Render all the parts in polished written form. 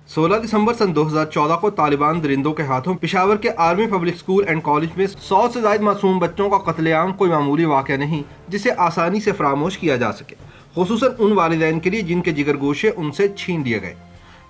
16 दिसंबर सन 2014 को तालिबान दरिंदों के हाथों पेशावर के army public school and college में 100 से ज्यादा मासूम बच्चों का कत्लेआम कोई मामूली वाक़या नहीं जिसे आसानी से फरामोश किया जा सके, खुसूसन उन वालिदैन के लिए जिनके जिगर गोशे उनसे छीन लिए गए।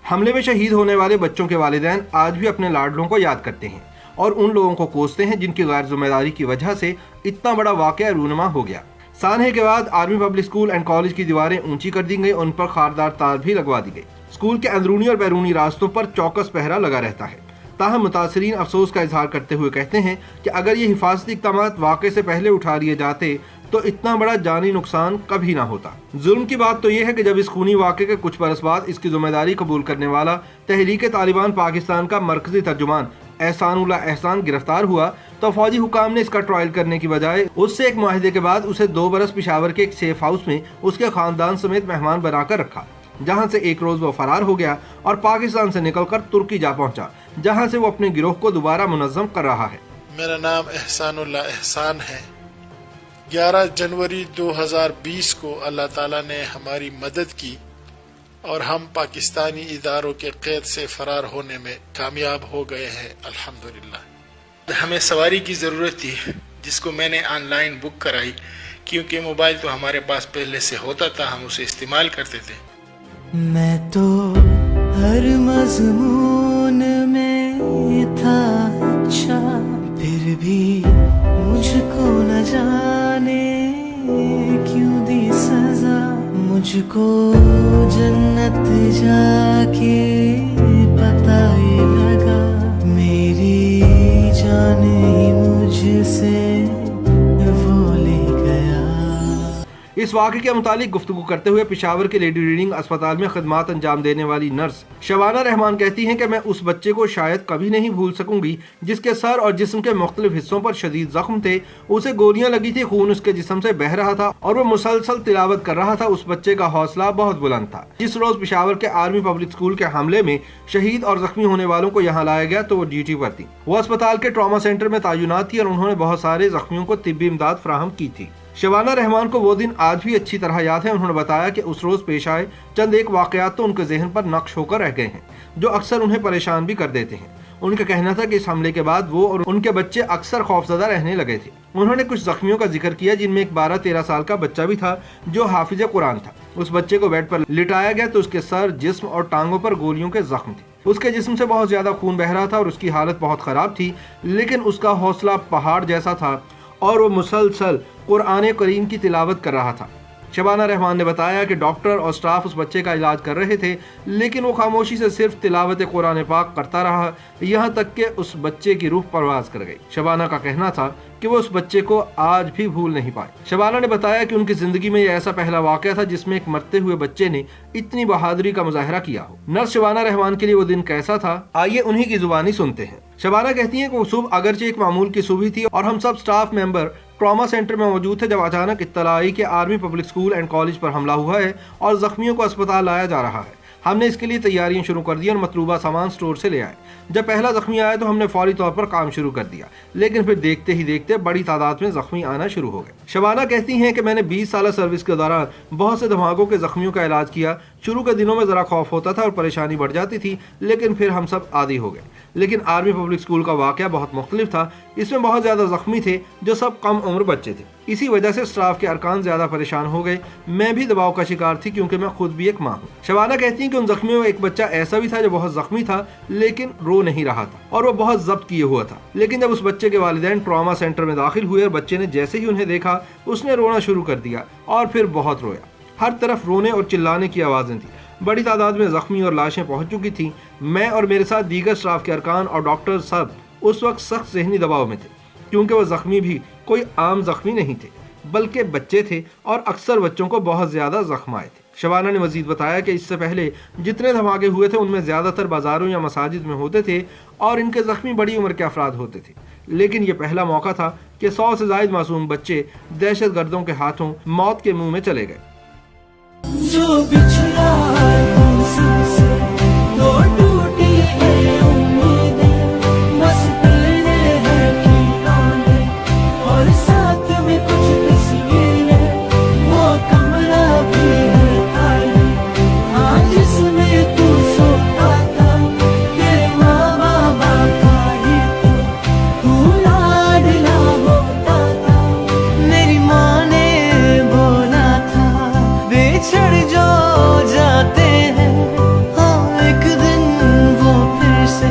हमले में शहीद होने वाले बच्चों के वालिदैन आज भी अपने लाडलों को याद करते हैं और उन लोगों को कोसते हैं जिनकी गैर जिम्मेदारी की वजह से इतना बड़ा वाक़या रूनुमा हो गया। सानहे के बाद army public school and college की दीवारें ऊंची कर दी गई, उन पर खारदार तार भी लगवा दी गई। स्कूल के अंदरूनी और बैरूनी रास्तों पर चौकस पहरा लगा रहता है। ताहम मुतासरीन अफसोस का इजहार करते हुए कहते हैं कि अगर ये हिफाजती इक़दाम वाक़े से पहले उठा लिए जाते तो इतना बड़ा जानी नुकसान कभी ना होता। जुल्म की बात तो यह है कि जब इस खूनी वाक़े के कुछ बरस बाद इसकी जिम्मेदारी कबूल करने वाला तहरीक तालिबान पाकिस्तान का मरकजी तर्जुमान एहसानुल्लाह एहसान गिरफ्तार हुआ तो फौजी हुकाम ने इसका ट्रायल करने की बजाय उससे एक मुआहदे के बाद उसे 2 बरस पेशावर के एक सेफ हाउस में उसके खानदान समेत मेहमान बनाकर रखा, जहां से एक रोज वो फरार हो गया और पाकिस्तान से निकलकर तुर्की जा पहुंचा, जहां से वो अपने गिरोह को दोबारा मुनज़्ज़म कर रहा है। मेरा नाम एहसानुल्लाह एहसान है। 11 जनवरी 2020 को अल्लाह ताला ने हमारी मदद की और हम पाकिस्तानी इदारों के कैद से फरार होने में कामयाब हो गए हैं, अल्हम्दुलिल्लाह। हमें सवारी की ज़रूरत थी जिसको मैंने ऑनलाइन बुक कराई, क्योंकि मोबाइल तो हमारे पास पहले से होता था, हम उसे इस्तेमाल करते थे। मैं तो हर मज़मून में था अच्छा, फिर भी मुझको न जाने क्यों दी सजा। मुझको जन्नत जाके पता ही लगा, मेरी जान ही मुझसे वो ले गया। इस वाक़े के मुतालिक गुफ्तगू करते हुए पेशावर के लेडी रीडिंग अस्पताल में खदमात अंजाम देने वाली नर्स शबाना रहमान कहती हैं कि मैं उस बच्चे को शायद कभी नहीं भूल सकूंगी जिसके सर और जिस्म के मुख्तलिफ हिस्सों पर शदीद जख्म थे। उसे गोलियां लगी थी, खून उसके जिस्म से बह रहा था और वो मुसलसल तिलावत कर रहा था। उस बच्चे का हौसला बहुत बुलंद था। जिस रोज पेशावर के आर्मी पब्लिक स्कूल के हमले में शहीद और जख्मी होने वालों को यहाँ लाया गया तो वो ड्यूटी पर थी। वो अस्पताल के ट्रॉमा सेंटर में तैनात थी और उन्होंने बहुत सारे जख्मियों को तिब्बी इमदाद फराहम की थी। शबाना रहमान को वो दिन आज भी अच्छी तरह याद है। उन्होंने बताया कि उस रोज पेश आए चंद एक वाकयात तो उनके जहन पर नक्श होकर रह गए हैं, जो अक्सर उन्हें परेशान भी कर देते हैं। उनका कहना था कि इस हमले के बाद वो और उनके बच्चे अक्सर खौफजदा रहने लगे थे। उन्होंने कुछ जख्मियों का जिक्र किया जिनमें एक 12-13 साल का बच्चा भी था जो हाफिज कुरान था। उस बच्चे को बेड पर लिटाया गया तो उसके सर, जिस्म और टांगों पर गोलियों के जख्म थे। उसके जिस्म से बहुत ज्यादा खून बह रहा था और उसकी हालत बहुत खराब थी, लेकिन उसका हौसला पहाड़ जैसा था और वो मुसलसल कुरान करीम की तिलावत कर रहा था। शबाना रहमान ने बताया कि डॉक्टर और स्टाफ उस बच्चे का इलाज कर रहे थे, लेकिन वो खामोशी से सिर्फ तिलावत कुरान पाक करता रहा, यहाँ तक कि उस बच्चे की रूह परवाज कर गई। शबाना का कहना था कि वो उस बच्चे को आज भी भूल नहीं पाए। शबाना ने बताया कि उनकी जिंदगी में यह ऐसा पहला वाकया था जिसमें एक मरते हुए बच्चे ने इतनी बहादुरी का मुजाहरा किया हो। नर्स शबाना रहमान के लिए वो दिन कैसा था, आइए उन्हीं की जुबानी सुनते हैं। शबाना कहती हैं कि वो सुबह अगरचे एक मामूल की सुबह थी और हम सब स्टाफ मेंबर ट्रॉमा सेंटर में मौजूद थे जब अचानक इत्तला आई कि army public school and college पर हमला हुआ है और जख्मियों को अस्पताल लाया जा रहा है। हमने इसके लिए तैयारियां शुरू कर दी और मतलूबा सामान स्टोर से ले आए। जब पहला जख्मी आया तो हमने फौरी तौर पर काम शुरू कर दिया, लेकिन फिर देखते ही देखते बड़ी तादाद में जख्मी आना शुरू हो गए। शबाना कहती हैं कि मैंने 20 साल सर्विस के दौरान बहुत से धमाकों के जख्मियों का इलाज किया। शुरू के दिनों में जरा खौफ होता था और परेशानी बढ़ जाती थी, लेकिन फिर हम सब आदी हो गए। लेकिन आर्मी पब्लिक स्कूल का वाकया बहुत मुख्तलिफ था। इसमें बहुत ज्यादा जख्मी थे जो सब कम उम्र बच्चे थे। इसी वजह से स्टाफ के अरकान ज्यादा परेशान हो गए। मैं भी दबाव का शिकार थी क्योंकि मैं खुद भी एक माँ हूँ। शबाना कहती हैं कि उन जख्मियों में एक बच्चा ऐसा भी था जो बहुत जख्मी था लेकिन रो नहीं रहा था और वो बहुत जब्त किए हुआ था। लेकिन जब उस बच्चे के वालिदैन ट्रॉमा सेंटर में दाखिल हुए और बच्चे ने जैसे ही उन्हें देखा उसने रोना शुरू कर दिया और फिर बहुत रोया। हर तरफ रोने और चिल्लाने की आवाजें थी। बड़ी तादाद में जख्मी और लाशें पहुंच चुकी थीं। मैं और मेरे साथ दीगर स्टाफ के अरकान और डॉक्टर सब उस वक्त सख्त ज़हनी दबाव में थे, क्योंकि वो जख्मी भी कोई आम जख्मी नहीं थे बल्कि बच्चे थे और अक्सर बच्चों को बहुत ज़्यादा जख्म आए थे। शबाना ने मजीद बताया कि इससे पहले जितने धमाके हुए थे उनमें ज़्यादातर बाज़ारों या मसाजिद में होते थे और इनके जख्मी बड़ी उम्र के अफराद होते थे, लेकिन ये पहला मौका था कि 100 से ज़ायद मासूम बच्चे दहशत गर्दों के हाथों मौत के मुंह में चले गए। जो बिछड़ा तुमसे तो टूटी है उम्मीदें, बस तेरे हैं खिलौने और साथ में कुछ तस्वीरें, वो कमरा भी है खाली, हाँ जिसमें तू सोता था बिछड़ जो जाते हैं, हाँ एक दिन वो फिर से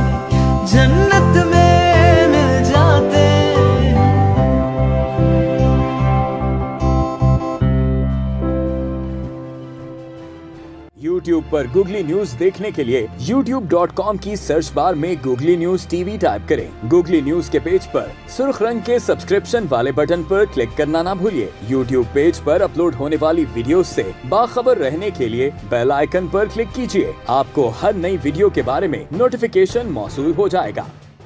जन्नत में मिल जाते हैं। YouTube पर गूगली न्यूज देखने के लिए youtube.com की सर्च बार में गूगली न्यूज टीवी टाइप करें। गूगली न्यूज के पेज पर सुर्ख रंग के सब्सक्रिप्शन वाले बटन पर क्लिक करना ना भूलिए। YouTube पेज पर अपलोड होने वाली वीडियोस से बाखबर रहने के लिए बेल आइकन पर क्लिक कीजिए। आपको हर नई वीडियो के बारे में नोटिफिकेशन मौसूल हो जाएगा।